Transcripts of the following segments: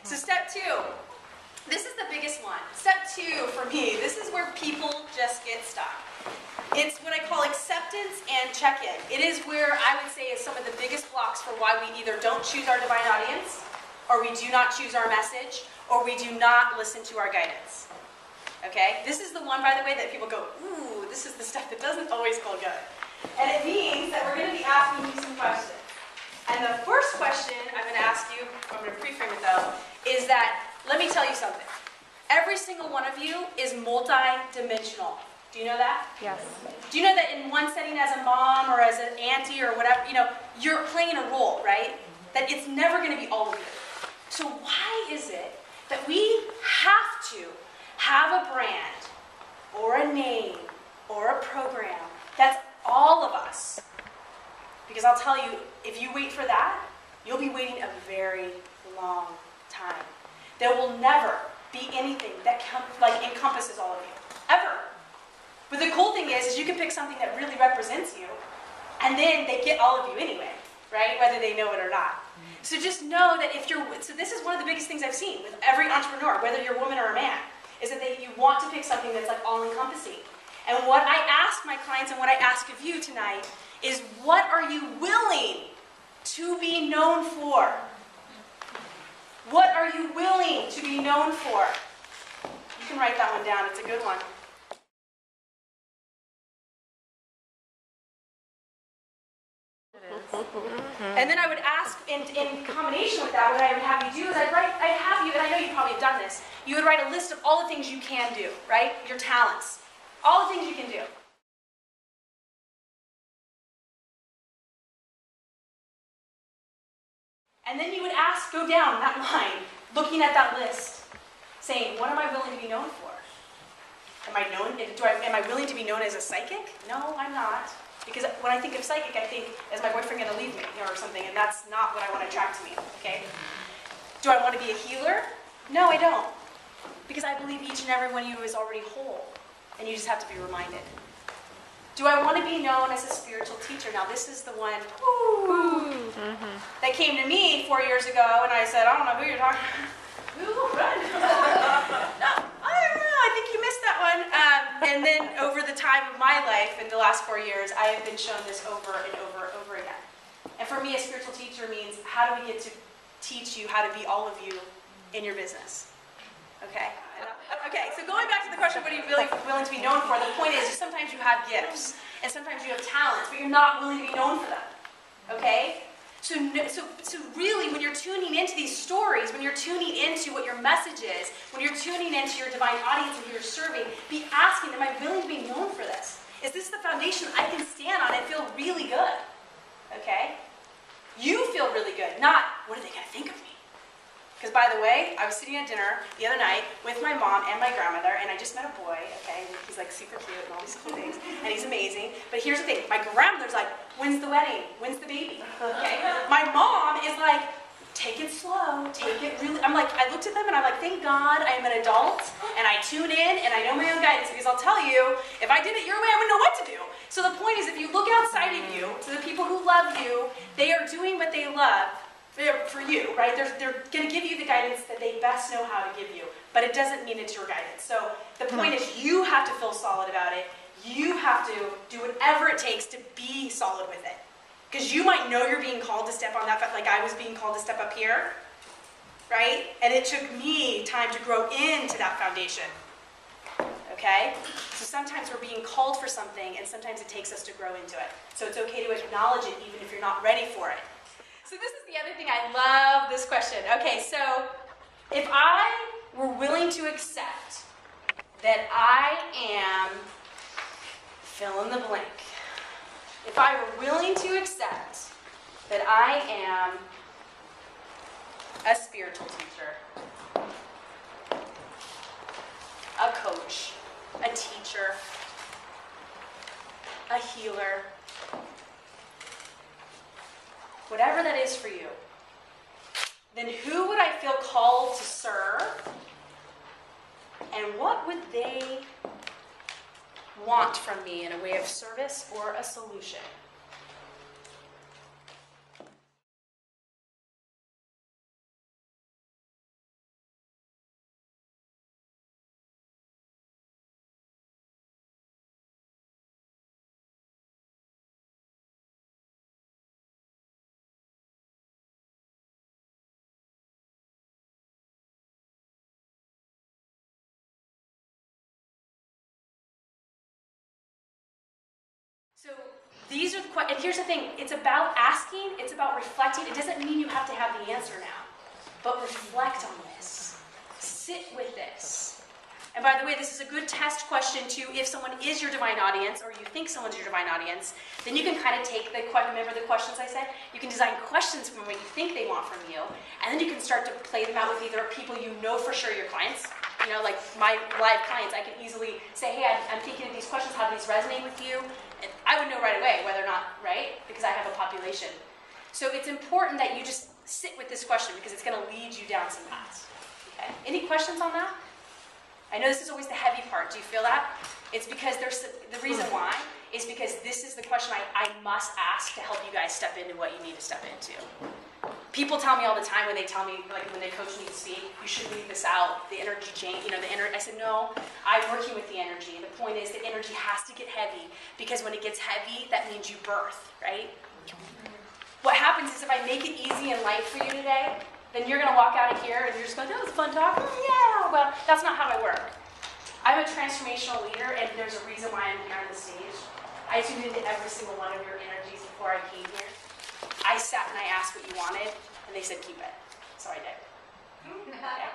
So step 2. This is the biggest one. Step 2 for me, this is where people just get stuck. It's what I call acceptance and check-in. It is where I would say is some of the biggest blocks for why we either don't choose our divine audience, or we do not choose our message, or we do not listen to our guidance. Okay? This is the one, by the way, that people go, ooh, this is the stuff that doesn't always feel good. And it means that we're going to be asking you some questions. And the first question I'm going to ask you, I'm going to pre-frame it though, is that, let me tell you something. Every single one of you is multi-dimensional. Do you know that? Yes. Do you know that in one setting as a mom or as an auntie or whatever, you're playing a role, right? That it's never going to be all of you. So why is it that we have to have a brand or a name or a program that's all of us? Because I'll tell you, if you wait for that, you'll be waiting a very long time. There will never be anything that encompasses all of you, ever. But the cool thing is you can pick something that really represents you, and then they get all of you anyway, right? Whether they know it or not. So just know that so this is one of the biggest things I've seen with every entrepreneur, whether you're a woman or a man, is that you want to pick something that's like all-encompassing. And what I ask my clients and what I ask of you tonight is, what are you willing to be known for? What are you willing to be known for? You can write that one down. It's a good one. And then I would ask, in combination with that, what I would have you do is I'd have you, and I know you probably have done this, you would write a list of all the things you can do, right? Your talents. All the things you can do. And then you would go down that line, looking at that list, saying, what am I willing to be known for? Am I willing to be known as a psychic? No, I'm not. Because when I think of psychic, I think, is my boyfriend going to leave me, or something, and that's not what I want to attract to me, okay? Do I want to be a healer? No, I don't. Because I believe each and every one of you is already whole, and you just have to be reminded. Do I want to be known as a spiritual teacher? Now, this is the one that came to me 4 years ago, and I said, I don't know who you're talking to. Ooh, run. No, I don't know. I think you missed that one. And then over the time of my life, in the last 4 years, I have been shown this over and over and over again. And for me, a spiritual teacher means, how do we get to teach you how to be all of you in your business? Okay? Okay, so going back to the question, what are you really willing to be known for? The point is, sometimes you have gifts, and sometimes you have talents, but you're not willing to be known for them. Okay? So really, when you're tuning into these stories, when you're tuning into what your message is, when you're tuning into your divine audience and who you're serving, be asking, am I willing to be known for this? Is this the foundation I can stand on and feel really good? Okay? You feel really good, not, what are they going to think of me? Because, by the way, I was sitting at dinner the other night with my mom and my grandmother, and I just met a boy, okay? He's like super cute and all these cool things, and he's amazing. But here's the thing, my grandmother's like, when's the wedding? When's the baby? Okay? My mom is like, take it slow, take it really. I'm like, I looked at them and I'm like, thank God I'm an adult, and I tune in, and I know my own guidance, because I'll tell you, if I did it your way, I wouldn't know what to do. So the point is, if you look outside of you, to the people who love you, they are doing what they love for you, right? They're going to give you the guidance that they best know how to give you, but it doesn't mean it's your guidance. So the point is, you have to feel solid about it. You have to do whatever it takes to be solid with it. Because you might know you're being called to step on that, like I was being called to step up here, right? And it took me time to grow into that foundation, okay? So sometimes we're being called for something, and sometimes it takes us to grow into it. So it's okay to acknowledge it even if you're not ready for it. So this is the other thing, I love this question. Okay, so if I were willing to accept that I am fill in the blank, if I were willing to accept that I am a spiritual teacher, a coach, a teacher, a healer, whatever that is for you, then who would I feel called to serve, and what would they want from me in a way of service or a solution? These are the questions, and here's the thing, it's about asking, it's about reflecting. It doesn't mean you have to have the answer now, but reflect on this. Sit with this. And by the way, this is a good test question too. If someone is your divine audience, or you think someone's your divine audience, then you can kind of take the, remember the questions I said? You can design questions from what you think they want from you, and then you can start to play them out with either people you know for sure your clients. You know, like my live clients, I can easily say, hey, I'm thinking of these questions, how do these resonate with you? And I would know right away whether or not, right? Because I have a population. So it's important that you just sit with this question because it's going to lead you down some paths. Okay? Any questions on that? I know this is always the heavy part. Do you feel that? It's because there's the reason why is because this is the question I must ask to help you guys step into what you need to step into. People tell me all the time when they tell me, like when they coach me to speak, you should leave this out, the energy change, you know, I said, no, I'm working with the energy. The point is the energy has to get heavy because when it gets heavy, that means you birth, right? What happens is if I make it easy and light for you today, then you're going to walk out of here and you're just going, oh, it's fun talk. Oh, yeah, well, that's not how I work. I'm a transformational leader, and there's a reason why I'm here on the stage. I tuned into every single one of your energies before I came here. I sat and I asked what you wanted, and they said keep it. So I did. Yeah. Okay.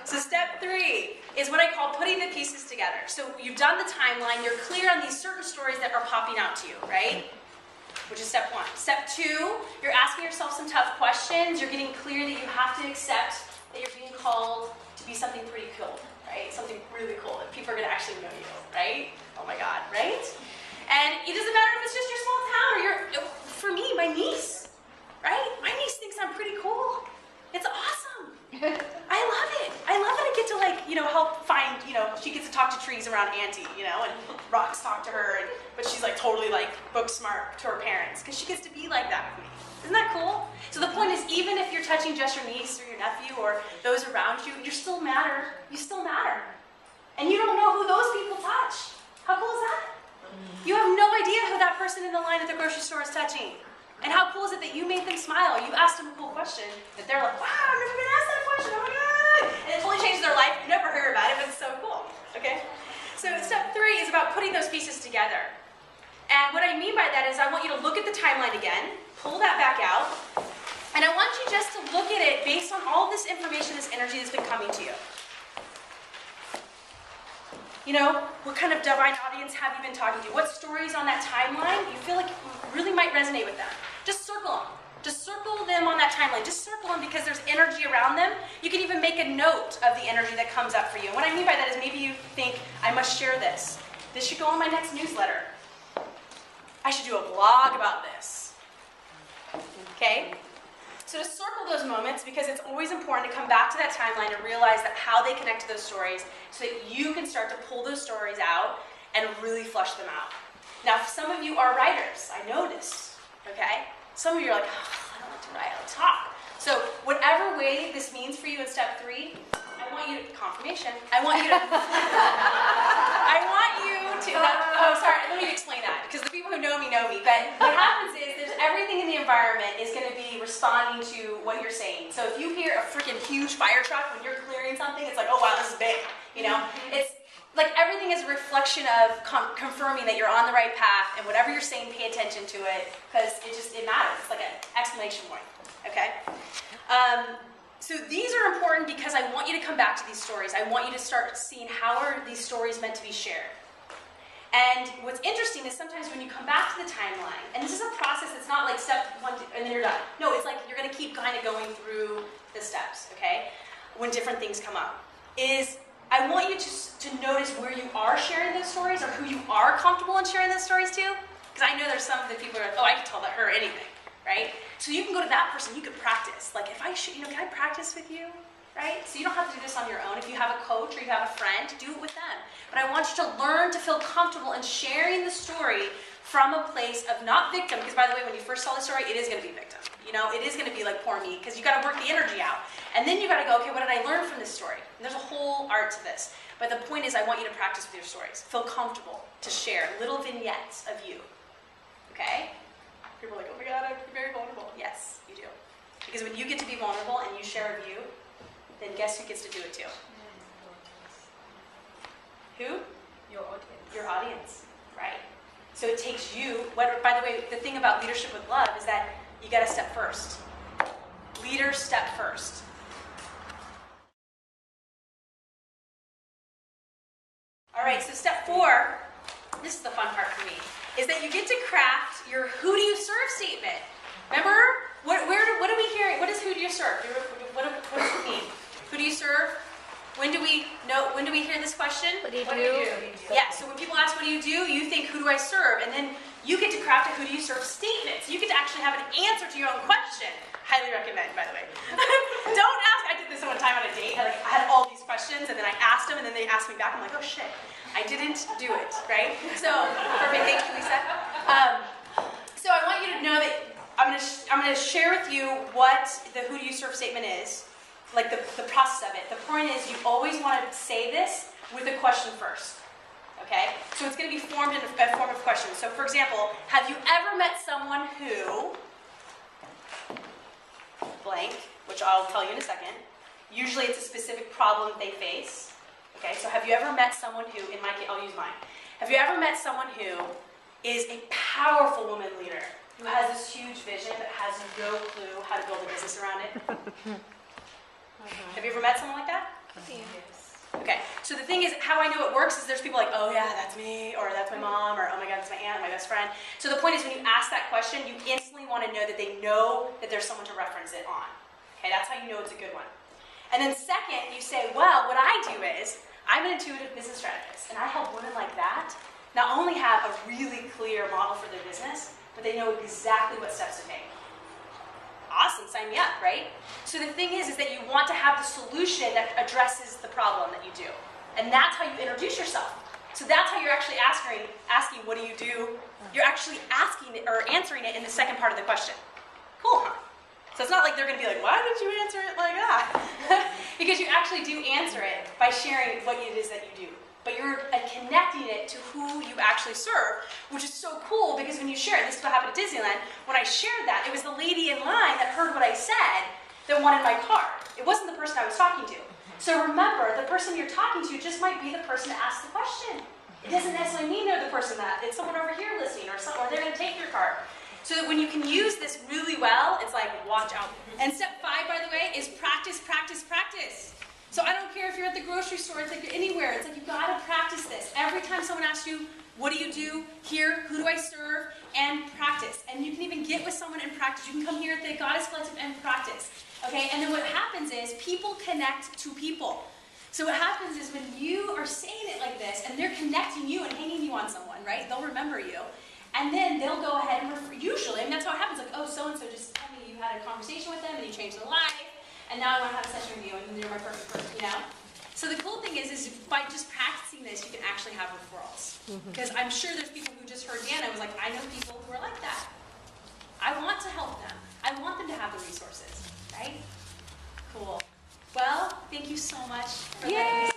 So step 3 is what I call putting the pieces together. So you've done the timeline, you're clear on these certain stories that are popping out to you, right? Which is step 1. Step 2, you're asking yourself some tough questions. You're getting clear that you have to accept that you're being called to be something pretty cool, right? Something really cool, that people are going to actually know you, right? Oh my God, right? And it doesn't matter if it's just your small town or for me, my niece, right? My niece thinks I'm pretty cool. It's awesome. I love it. I love that I get to, like, you know, help find, you know, she gets to talk to trees around Auntie, you know, and rocks talk to her, but she's like totally like book smart to her parents because she gets to be like that with me. Isn't that cool? So the point is, even if you're touching just your niece or your nephew or those around you, you still matter. You still matter. And you don't know who those people touch. How cool is that? You have no idea who that person in the line at the grocery store is touching. And how cool is it that you made them smile? You asked them a cool question that they're like, wow, I've never been asked that question, oh my God. And it totally changes their life. You never hear about it, but it's so cool, okay? So step 3 is about putting those pieces together. And what I mean by that is I want you to look at the timeline again, pull that back out, and I want you just to look at it based on all this information, this energy that's been coming to you. You know, what kind of divine audience have you been talking to? What stories on that timeline you feel like really might resonate with them? Just circle them. Just circle them on that timeline. Just circle them because there's energy around them. You can even make a note of the energy that comes up for you. And what I mean by that is maybe you think, I must share this. This should go on my next newsletter. I should do a blog about this. Okay? So to circle those moments, because it's always important to come back to that timeline and realize that how they connect to those stories so that you can start to pull those stories out and really flush them out. Now, some of you are writers. I know this. Okay? Some of you are like, oh, I don't like to write, I like to talk. So whatever way this means for you in step 3, I want you to, confirmation, I want you to, let me explain that, because the people who know me, but what happens is there's everything in the environment is going to be responding to what you're saying. So if you hear a freaking huge fire truck when you're clearing something, it's like, oh wow, this is big, you know? It's like everything is a reflection of confirming that you're on the right path, and whatever you're saying, pay attention to it, because it matters. It's like an exclamation point, okay? So these are important because I want you to come back to these stories. I want you to start seeing how are these stories meant to be shared. And what's interesting is sometimes when you come back to the timeline, and this is a process, it's not like step 1 and then you're done. No, it's like you're going to keep kind of going through the steps, okay? When different things come up. I want you to notice where you are sharing those stories or who you are comfortable in sharing those stories to. Because I know there's some that people are like, oh, I can tell her anything, right? So you can go to that person, you can practice. Like if I should, can I practice with you? Right? So you don't have to do this on your own. If you have a coach or you have a friend, do it with them. But I want you to learn to feel comfortable in sharing the story from a place of not victim, because by the way, when you first tell the story, it is going to be victim. You know, it is going to be like poor me, because you got to work the energy out. And then you got to go, okay, what did I learn from this story? And there's a whole art to this. But the point is, I want you to practice with your stories. Feel comfortable to share little vignettes of you. Okay? People are like, oh my God, I'm very vulnerable. Yes, you do. Because when you get to be vulnerable and you share of you, then guess who gets to do it too? Who? Your audience. Your audience, right? So it takes you, by the way, the thing about leadership with love is that you got to step first. Leaders step first. All right, so step 4, this is the fun part for me, is that you get to craft your who do you serve statement. Remember, what do we hear? What is who do you serve? What does it mean? Who do you serve? When do we hear this question? What do you do? Yeah, so when people ask what do, you think who do I serve? And then you get to craft a who do you serve statement. So you get to actually have an answer to your own question. Highly recommend, by the way. Don't ask, I did this one time on a date. I had all these questions and then I asked them and then they asked me back. I'm like, oh shit, I didn't do it, right? So, perfect, thank you, Lisa. So I want you to know that I'm gonna share with you what the who do you serve statement is. Like the process of it. The point is you always want to say this with a question first. Okay? So it's going to be formed in a form of questions. So for example, have you ever met someone who blank, which I'll tell you in a second. Usually it's a specific problem they face. Okay? So have you ever met someone who, in my case, I'll use mine. Have you ever met someone who is a powerful woman leader, who has this huge vision but has no clue how to build a business around it? Have you ever met someone like that? Yes. Okay, so the thing is, how I know it works is there's people like, oh yeah, that's me, or that's my mom, or oh my god, that's my aunt, my best friend. So the point is, when you ask that question, you instantly want to know that they know that there's someone to reference it on. Okay, that's how you know it's a good one. And then second, you say, well, what I do is, I'm an intuitive business strategist, and I help women like that not only have a really clear model for their business, but they know exactly what steps to take. Awesome, sign me up, right? So the thing is that you want to have the solution that addresses the problem that you do. And that's how you introduce yourself. So that's how you're actually asking what do you do? You're actually asking it, or answering it in the second part of the question. Cool, huh? So it's not like they're going to be like, why did you answer it like that? Because you actually do answer it by sharing what it is that you do. But you're connecting it to who you actually serve, which is so cool because when you share it, this is what happened at Disneyland, when I shared that, it was the lady in line that heard what I said that wanted my card. It wasn't the person I was talking to. So remember, the person you're talking to just might be the person to ask the question. It doesn't necessarily mean they're the person that, it's someone over here listening, or they're going to take your card. So that when you can use this really well, it's like, watch out. And step 5, by the way, is practice, practice, practice. So I don't care if you're at the grocery store, it's like you're anywhere. It's like you gotta practice this. Every time someone asks you, what do you do here? Who do I serve? And practice. And you can even get with someone and practice. You can come here at the Goddess Collective and practice. Okay? And then what happens is people connect to people. So what happens is when you are saying it like this and they're connecting you and hanging you on someone, right? They'll remember you. And then they'll go ahead and refer, usually, and that's how it happens, like, oh, so-and-so just told me you had a conversation with them and you changed their life. And now I want to have a session with you, and you're my perfect person, you know? So the cool thing is by just practicing this, you can actually have referrals. Because I'm sure there's people who just heard Deanna, was like, I know people who are like that. I want to help them. I want them to have the resources, right? Cool. Well, thank you so much for letting me